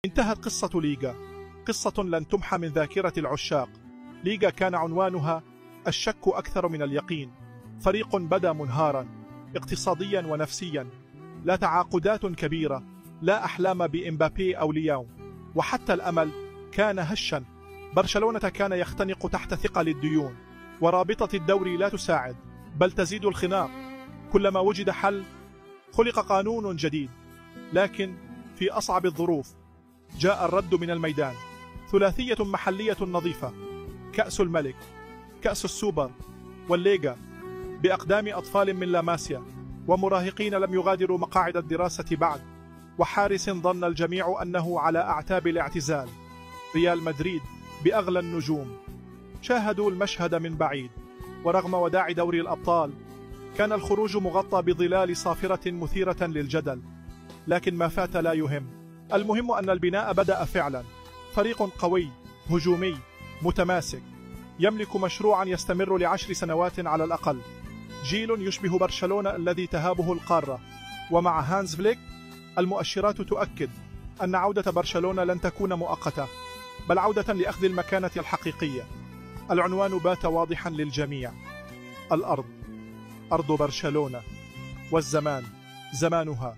انتهت قصة ليغا، قصة لن تمحى من ذاكرة العشاق. ليغا كان عنوانها الشك أكثر من اليقين. فريق بدا منهارا اقتصاديا ونفسيا، لا تعاقدات كبيرة، لا أحلام بإمبابي أو لياو، وحتى الأمل كان هشا. برشلونة كان يختنق تحت ثقل الديون، ورابطة الدوري لا تساعد بل تزيد الخناق. كلما وجد حل خلق قانون جديد، لكن في أصعب الظروف جاء الرد من الميدان. ثلاثية محلية نظيفة، كأس الملك، كأس السوبر، والليغا، بأقدام أطفال من لاماسيا ومراهقين لم يغادروا مقاعد الدراسة بعد، وحارس ظن الجميع أنه على أعتاب الاعتزال. ريال مدريد بأغلى النجوم شاهدوا المشهد من بعيد، ورغم وداع دوري الأبطال كان الخروج مغطى بظلال صافرة مثيرة للجدل. لكن ما فات لا يهم، المهم أن البناء بدأ فعلا. فريق قوي هجومي متماسك يملك مشروعا يستمر ل10 سنوات على الأقل. جيل يشبه برشلونة الذي تهابه القارة. ومع هانز فليك المؤشرات تؤكد أن عودة برشلونة لن تكون مؤقتة، بل عودة لأخذ المكانة الحقيقية. العنوان بات واضحا للجميع: الأرض أرض برشلونة، والزمان زمانها.